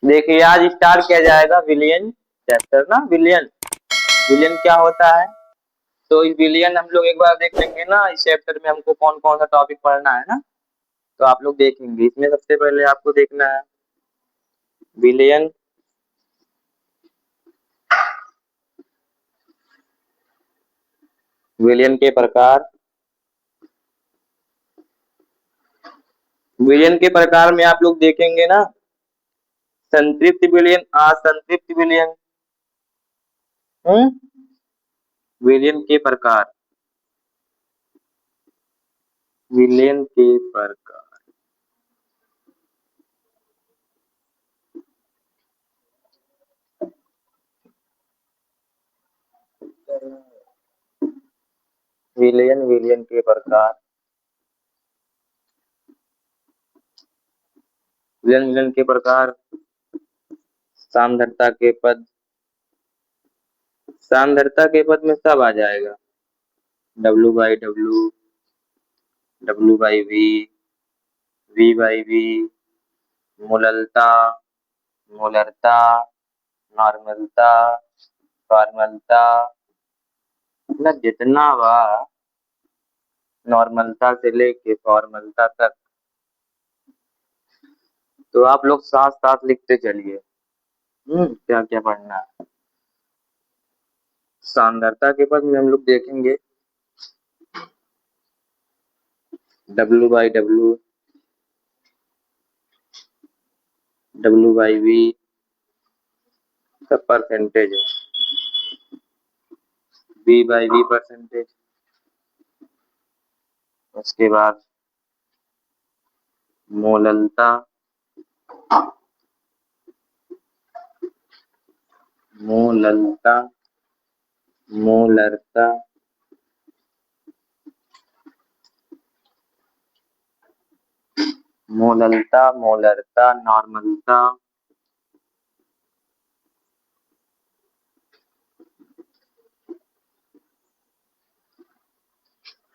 देखिए आज स्टार्ट किया जाएगा विलियन चैप्टर ना। विलियन विलियन क्या होता है? तो इस विलियन हम लोग एक बार देख लेंगे ना। इस चैप्टर में हमको कौन कौन सा टॉपिक पढ़ना है ना, तो आप लोग देखेंगे। इसमें सबसे पहले आपको देखना है विलियन। विलियन के प्रकार। विलियन के प्रकार में आप लोग देखेंगे ना, संतृप्त विलियन, असंतृप्त विलियन। हम्म विलियन के प्रकार। विलियन के प्रकार। विलियन विलियन के प्रकार। विलियन विलियन के प्रकार। सांद्रता के पद। सांद्रता के पद में सब आ जाएगा। W/W, W/V, V/V, मोललता, मोलरता, नॉर्मलता, फॉर्मलता, मतलब जितना बा नॉर्मलता से लेके फॉर्मलता तक। तो आप लोग साथ साथ लिखते चलिए। क्या क्या पढ़ना है। सांद्रता के पद में हम लोग देखेंगे W/W, W/V सब परसेंटेज है। V/V percentage. उसके बाद मोललता, मोललता, मोलरता, मोललता, मोलरता, नॉर्मलता,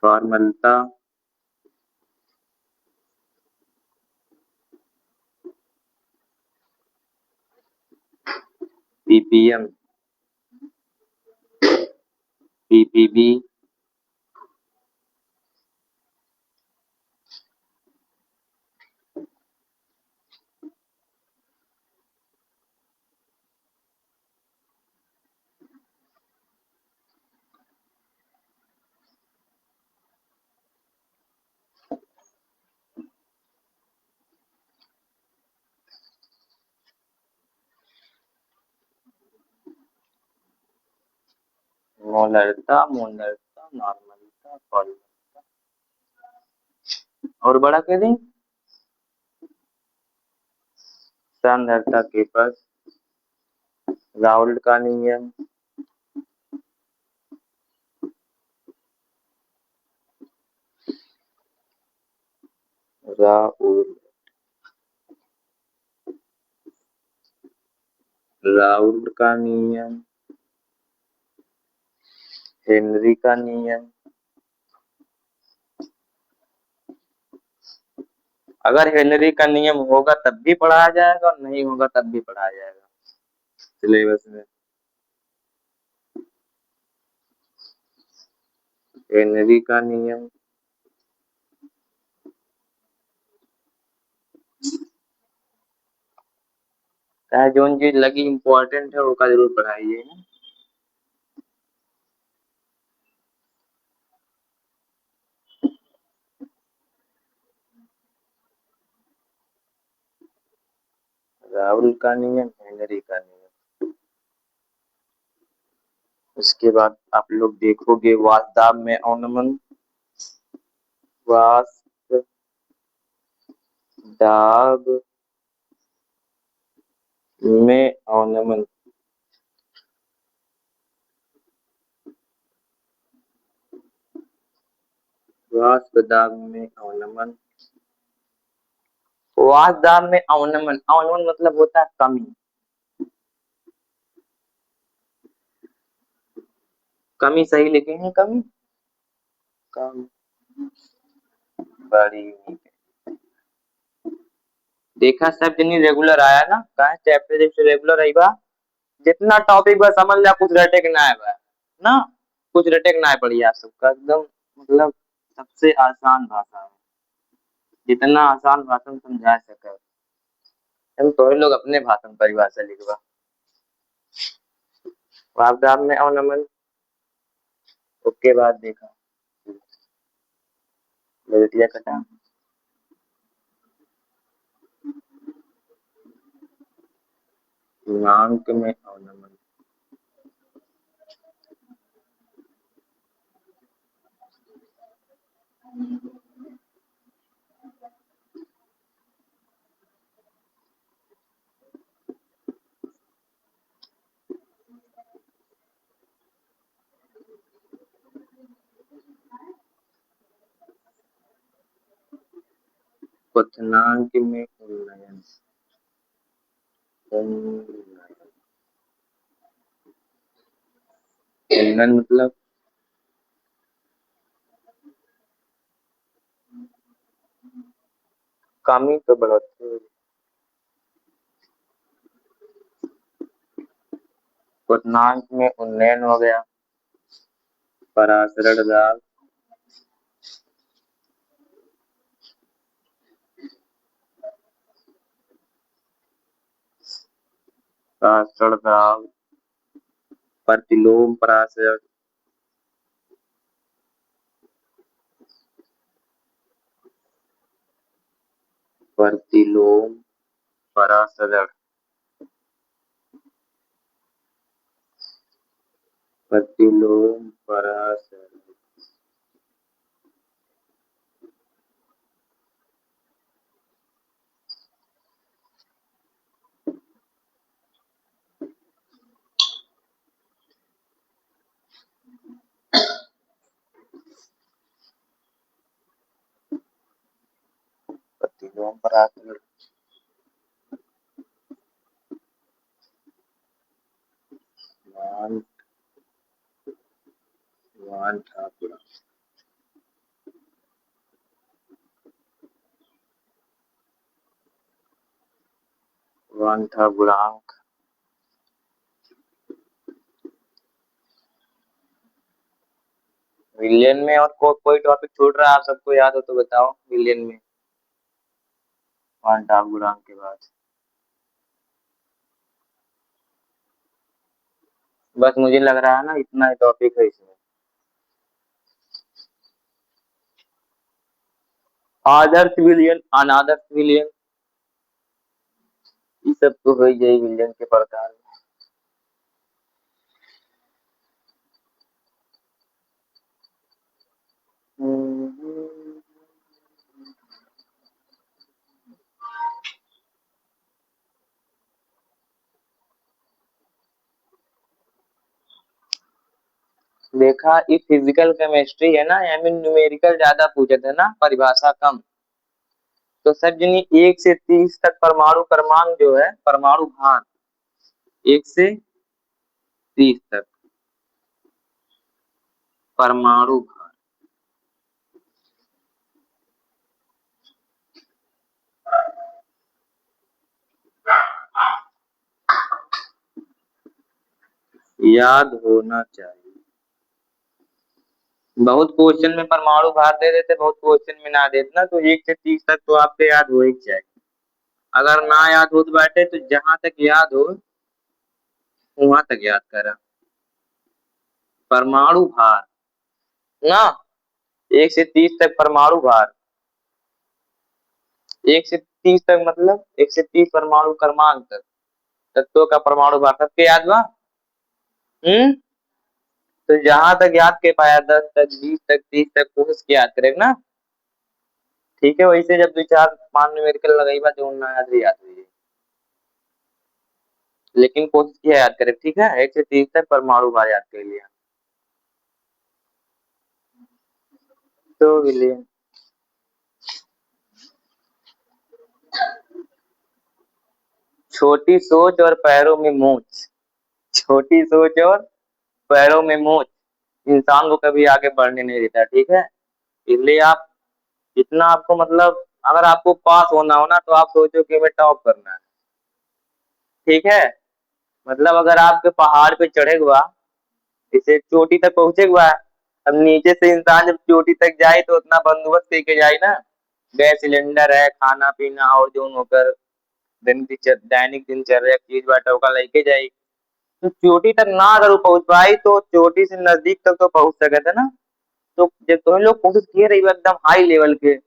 फॉर्मलता, पीपीएम, पीपीबी, मोलरता, मोलरता, नॉर्मलता, फॉर्मलता। और बड़ा कह दें, सांद्रता के पद, राउल्ट का नियम, राउल्ट, राउल्ट का नियम, हेनरी का नियम। अगर हेनरी का नियम होगा तब भी पढ़ाया जाएगा और नहीं होगा तब भी पढ़ाया जाएगा सिलेबस में। हेनरी का नियम, चाहे जो चीज लगी इम्पोर्टेंट है उसका जरूर पढ़ाइए। राहुल का नियम, हेनरी का नियम। उसके बाद आप लोग देखोगे वास्तव में अवनमन, वाष्प दाब में अवनमन। वाष्प दाब में अवनमन। वाष्प दाब में अवनमन, अवनमन मतलब होता है कमी। कमी सही लिखेंगे, कमी, कम, बड़ी, देखा सब दिन रेगुलर आया ना, कहा चैप्टर जब रेगुलर आई बा, जितना टॉपिक बस समझ लिया कुछ रटे के ना है बा ना, कुछ रटे के ना है, बढ़िया सबका एकदम, मतलब सबसे आसान भाषा है, जितना आसान भाषा में समझा सके। हम तो लोग अपने भाषा में परिभाषा लिखवा वापदाब में और नमन, उसके बाद देखा गलतियां कटा दिमाग में और नमन। क्वथनांक में उन्नयन, उन्नयन मतलब कमी तो बढ़ोतरी, क्वथनांक में उन्नयन हो गया, परासरण दाब, परासरण दाब, प्रतिलोम परासरण, प्रतिलोम परासरण, प्रतिलोम परासरण, प्रतिलोम परासरण, मान मान था पूरा, वन था गुणांक, विलियन में। और कोई टॉपिक छूट रहा है आप सबको याद हो तो बताओ, विलियन में वन था गुणांक के बाद। बस मुझे लग रहा है ना इतना ही टॉपिक है इसमें, आदर्श विलियन अनादर्श विलियन, ये सब तो हो ही जाए विलियन के प्रकार। देखा ये फिजिकल केमिस्ट्री है ना, यानी न्यूमेरिकल ज्यादा पूछे थे ना, परिभाषा कम। तो सर जनी 1 से 30 तक परमाणु क्रमांक जो है, परमाणु भार 1 से 30 तक परमाणु भार, याद होना चाहिए। बहुत क्वेश्चन में परमाणु भार दे देते, बहुत क्वेश्चन में ना देते ना, तो 1 से 30 तक तो आपको याद हो ही चाहिए। अगर ना याद हो तो बैठे तो जहां तक याद हो वहां तक याद करा। परमाणु भार ना, 1 से 30 तक परमाणु भार, 1 से 30 तक मतलब 1 से 30 परमाणु क्रमांक तक तत्वों का परमाणु भार सबके याद बा। हम्म। तो जहां तक याद के पाया 10 तक 20 तक 30 तक कोशिश के याद करेगा ना, ठीक है। वैसे जब 2 4 5 न्यूमेरिकल लगाई बा जो ना याद भी याद हुई, लेकिन कोशिश किया याद करे, ठीक है। 1 से 30 तक परमाणु भार याद कर लिया तो विलियन। छोटी सोच और पैरों में मूछ, छोटी सोच और पैरों में मूछ इंसान को कभी आगे बढ़ने नहीं देता, ठीक है। इसलिए आप जितना आपको मतलब अगर आपको पास होना हो ना तो आप सोचो कि हमें टॉप करना है, ठीक है। मतलब अगर आपके पहाड़ पे चढ़े हुआ, इसे चोटी तक पहुंचे हुआ है, अब नीचे से इंसान जब चोटी तक जाए तो उतना बंदोबस्त करके जाए ना, गैस सिलेंडर है, खाना पीना और जो होकर दैनिक दिनचर्या चीज बाटा होगा लेके जाए। तो चोटी तक ना अगर वो पहुंच पाई तो चोटी से नजदीक तक तो पहुंच सके थे ना। तो जब तुम लोग कोशिश किए रही हो एकदम हाई लेवल के,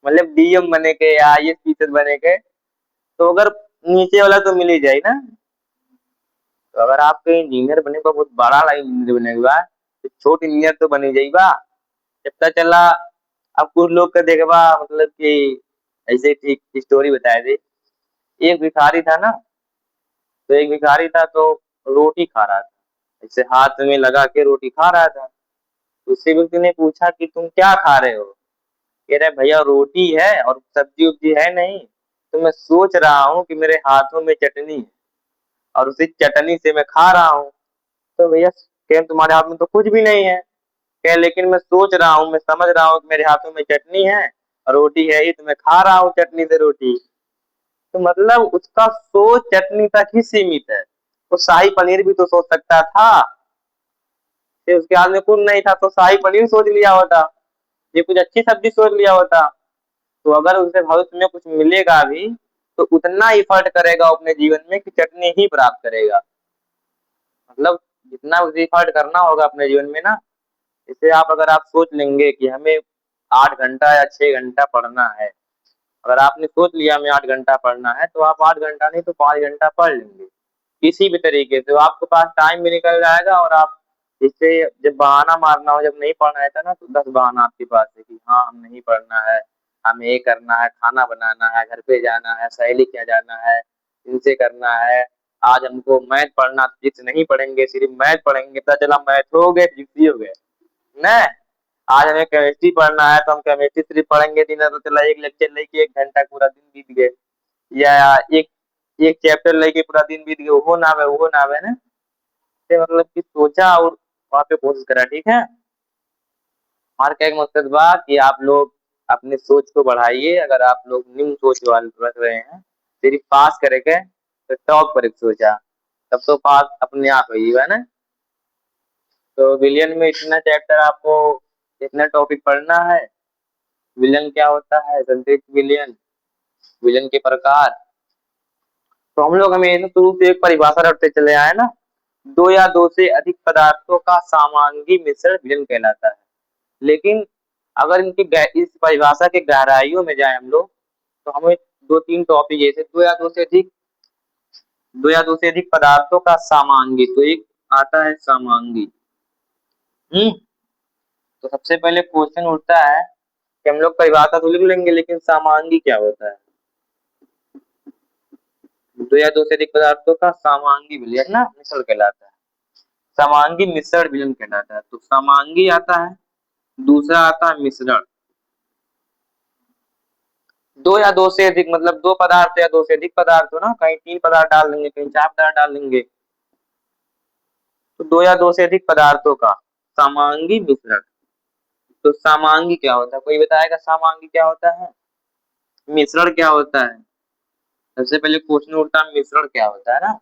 मतलब डीएम बने के या आईएएस टीचर बने के, तो अगर नीचे वाला तो मिल ही जाए ना। तो अगर आपके इंजीनियर बने को बहुत बड़ा लाइन इंजीनियर बने हुआ तो छोट इंजीनियर तो बनी जाइबा। जब तक चला अब कुछ लोग का देखबा, मतलब कि ऐसे ठीक स्टोरी बताए थे। एक भिखारी था ना, तो एक भिखारी था तो रोटी खा रहा था, ऐसे हाथ में लगा के रोटी खा रहा था। तो उससे व्यक्ति ने पूछा कि तुम क्या खा रहे हो? कह रहे भैया रोटी है और सब्जी उब्जी है नहीं, तो मैं सोच रहा हूँ कि मेरे हाथों में चटनी है और उसी चटनी से मैं खा रहा हूँ। तो भैया कह तुम्हारे हाथ में तो कुछ भी नहीं है। कह लेकिन मैं सोच रहा हूँ, मैं समझ रहा हूँ कि मेरे हाथों में चटनी है और रोटी है ही, तो मैं खा रहा हूँ चटनी से रोटी। तो मतलब उसका सोच चटनी तक ही सीमित है। वो शाही पनीर भी तो सोच सकता था, फिर उसके हाथ में कुछ नहीं था तो शाही पनीर सोच लिया होता, ये कुछ अच्छी सब्जी सोच लिया होता। तो अगर उसे भविष्य में कुछ मिलेगा भी तो उतना एफर्ट करेगा अपने जीवन में कि चटनी ही प्राप्त करेगा। मतलब जितना उसे एफर्ट करना होगा अपने जीवन में ना, इसे आप अगर आप सोच लेंगे कि हमें 8 घंटा या 6 घंटा पढ़ना है, अगर आपने सोच लिया हमें 8 घंटा पढ़ना है तो आप 8 घंटा नहीं तो 5 घंटा पढ़ लेंगे किसी भी तरीके से। तो आपके पास टाइम भी निकल जाएगा और आप इससे जब बहाना मारना हो, जब नहीं पढ़ना रहता ना, तो 10 बहाना आपके पास है कि हाँ हम नहीं पढ़ना है, हमें ये करना है, खाना बनाना है, घर पे जाना है, सहेली क्या जाना है, इनसे करना है। आज हमको मैथ पढ़ना, फिजिक्स नहीं पढ़ेंगे, सिर्फ मैथ पढ़ेंगे, पता चला मैथ हो गए फिजिक्स ही हो गए न। आज हमें केमिस्ट्री पढ़ना है तो हम केमिस्ट्री सिर्फ पढ़ेंगे दिन भर, तो चला एक लेक्चर लेके 1 घंटा पूरा दिन बीत गए, या एक एक चैप्टर लेके पूरा दिन बीत गया, वो ना है ना। से मतलब कि सोचा और वहां पे कोशिश करा, ठीक है। हमारा क्या एक मकसद बा कि आप लोग अपनी सोच को बढ़ाइए। अगर आप लोग निम्न सोच वाले रख रहे हैं सिर्फ पास करेंगे तो टॉप पर सोचा, तब तो पास अपने आप ही है ना। तो विलियन में इतना चैप्टर आपको, इतना टॉपिक पढ़ना है। विलन क्या होता है, संतृप्त विलियन, विलन के प्रकार। तो हम लोग हमेशा शुरू से एक परिभाषा रखते चले आए ना, दो या दो से अधिक पदार्थों का समांगी मिश्रण विलन कहलाता है। लेकिन अगर इस परिभाषा के गहराइयों में जाए हम लोग, तो हमें दो तीन टॉपिक जैसे दो या दो से अधिक पदार्थों का समांगी, तो एक आता है समांगी। हम्म। तो सबसे पहले क्वेश्चन उठता है कि हम लोग परिभाषा तो लिख लेंगे लेकिन समांगी क्या होता है। दो या दो से अधिक पदार्थों का समांगी विलयन ना मिश्रण कहलाता है, समांगी मिश्रण विलयन कहलाता है। तो समांगी आता है, दूसरा आता है मिश्रण। दो या दो से अधिक मतलब दो पदार्थ या दो से अधिक पदार्थ हो ना, कहीं 3 पदार्थ डाल देंगे, कहीं 4 पदार्थ डाल देंगे, तो दो या दो से अधिक पदार्थों का समांगी मिश्रण। तो समांगी क्या होता है, कोई बताएगा समांगी क्या होता है, मिश्रण क्या होता है? सबसे पहले क्वेश्चन उठता है मिश्रण क्या होता है ना।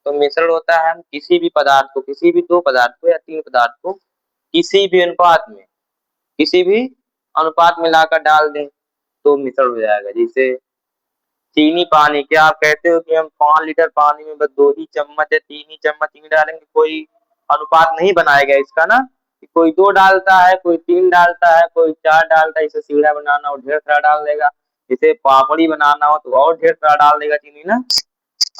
तो मिश्रण होता है हम किसी भी पदार्थ को, किसी भी 2 पदार्थ को या 3 पदार्थ को किसी भी अनुपात में लाकर डाल दें तो मिश्रण हो जाएगा। जैसे चीनी पानी, क्या आप कहते हो कि हम 5 लीटर पानी में बस 2 ही चम्मच या 3 ही चम्मच चीनी डालेंगे, कोई अनुपात नहीं बनाएगा इसका ना, कि कोई 2 डालता है, कोई 3 डालता है, कोई 4 डालता है। इसे सीढ़ा बनाना हो ढेर सारा डाल देगा, इसे पापड़ी बनाना हो तो और ढेर सारा डाल देगा चीनी ना।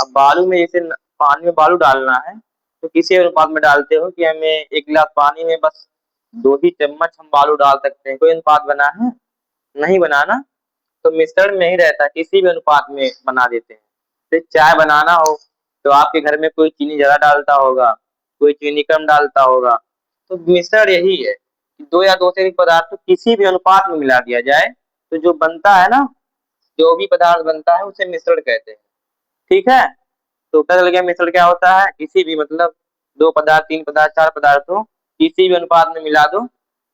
अब बालू में जैसे पानी में बालू डालना है तो किसी अनुपात में डालते हो कि हमें 1 गिलास पानी में बस 2 ही चम्मच हम बालू डाल सकते हैं, कोई अनुपात बना है? नहीं बनाना। तो मिश्रण में ही रहता है, किसी भी अनुपात में बना देते हैं। तो चाय बनाना हो तो आपके घर में कोई चीनी ज्यादा डालता होगा, कोई चीनी कम डालता होगा। तो मिश्रण यही है कि दो या दो से अधिक पदार्थ को किसी भी अनुपात में मिला दिया जाए तो जो बनता है ना, जो भी पदार्थ बनता है उसे मिश्रण कहते हैं, ठीक है। तो पता चल गया मिश्रण क्या होता है, किसी भी मतलब 2 पदार्थ, 3 पदार्थ, 4 पदार्थ हो किसी भी अनुपात में मिला दो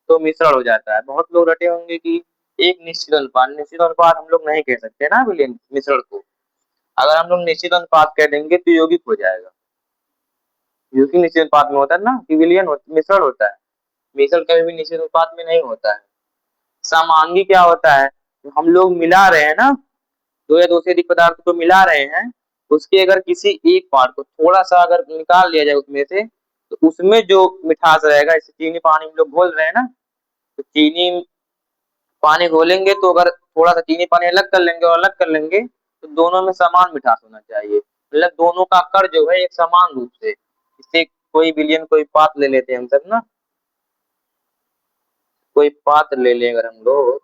तो मिश्रण हो जाता है। बहुत लोग रटे होंगे कि एक निश्चित अनुपात हम लोग नहीं कह सकते ना विलयन मिश्रण को। अगर हम लोग निश्चित अनुपात कह देंगे तो यौगिक हो जाएगा। यौगिक निश्चित अनुपात में होता है ना, कि मिश्रण होता है। मिश्रण कभी भी निश्चित अनुपात में नहीं होता है। समांगी क्या होता है? हम लोग मिला रहे हैं ना, दो या दो से अधिक पदार्थ को मिला रहे हैं, उसके अगर किसी एक पार्ट को थोड़ा सा अगर निकाल लिया जाए उसमें से, तो उसमें जो मिठास रहेगा, जैसे चीनी पानी हम लोग घोल रहे हैं ना, तो चीनी पानी घोलेंगे तो अगर थोड़ा सा चीनी पानी अलग कर लेंगे और अलग कर लेंगे तो दोनों में समान मिठास होना चाहिए। मतलब दोनों का कर जो है एक समान रूप से, इससे कोई विलयन कोई पात्र ले लेते हैं हम सब ना, कोई पात्र ले लें, अगर हम लोग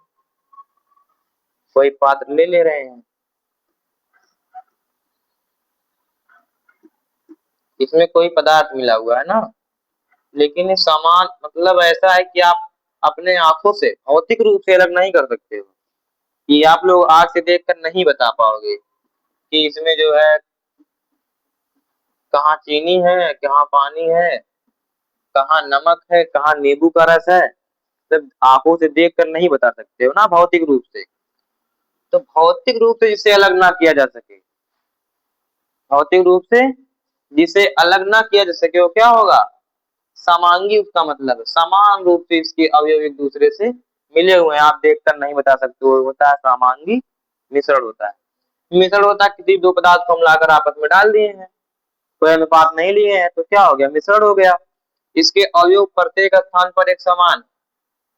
कोई पात्र ले रहे हैं, इसमें कोई पदार्थ मिला हुआ है ना, लेकिन ये समान मतलब ऐसा है कि आप अपने आंखों से भौतिक रूप से अलग नहीं कर सकते हो, कि आप लोग आंख से देखकर नहीं बता पाओगे कि इसमें जो है कहाँ चीनी है, कहाँ पानी है, कहाँ नमक है, कहाँ नींबू का रस है। सब आंखों से देखकर नहीं बता सकते हो ना भौतिक रूप से। तो भौतिक रूप से जिसे अलग ना किया जा सके, भौतिक रूप से जिसे अलग ना किया जा सके, वो क्या होगा? समांगी। उसका मतलब समान रूप से इसके अवयव एक दूसरे से मिले हुए हैं, आप देखकर नहीं बता सकते, वो होता है समांगी मिश्रण होता है। मिश्रण होता है किसी दो पदार्थ को हम लाकर आपस में डाल दिए हैं, कोई अनुपात नहीं लिए हैं, तो क्या हो गया? मिश्रण हो गया। इसके अवयव प्रत्येक स्थान पर एक समान,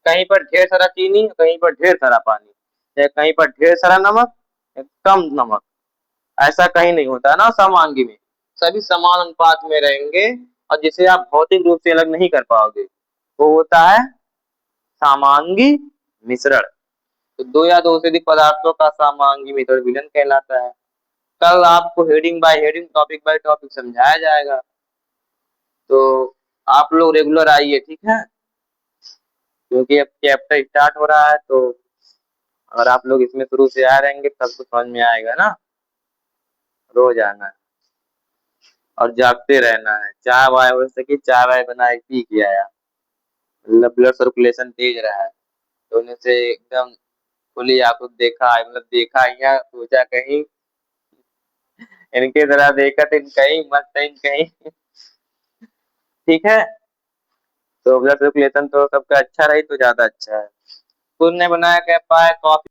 कहीं पर ढेर सारा चीनी, कहीं पर ढेर सारा पानी, या कहीं पर ढेर सारा नमक या कम नमक, ऐसा कहीं नहीं होता है ना समांगी में। सभी समान अनुपात में रहेंगे, और जिसे आप भौतिक रूप से अलग नहीं कर पाओगे वो होता है समांगी मिश्रण। तो दो या दो से अधिक पदार्थों का समांगी मिश्रण विलयन कहलाता है। कल आपको heading by heading, topic by topic समझाया जाएगा, तो आप लोग रेगुलर आइए, ठीक है? क्योंकि अब चैप्टर स्टार्ट हो रहा है, तो अगर आप लोग इसमें शुरू से आ रहेंगे तब तो समझ में आएगा ना। रोज आना है और जागते रहना है। चाय वाय हो सके चाय वाय बना के पी के आया, मतलब ब्लड सर्कुलेशन तेज रहा है, तो उन्हें से एकदम खुली आंखों देखा है, मतलब देखा यहाँ सोचा कहीं इनके तरह देखा तो कहीं मस्त है कहीं। ठीक है, तो ब्लड सर्कुलेशन तो सबका अच्छा रही तो ज्यादा अच्छा है। खुद ने बनाया क्या पाए कॉफी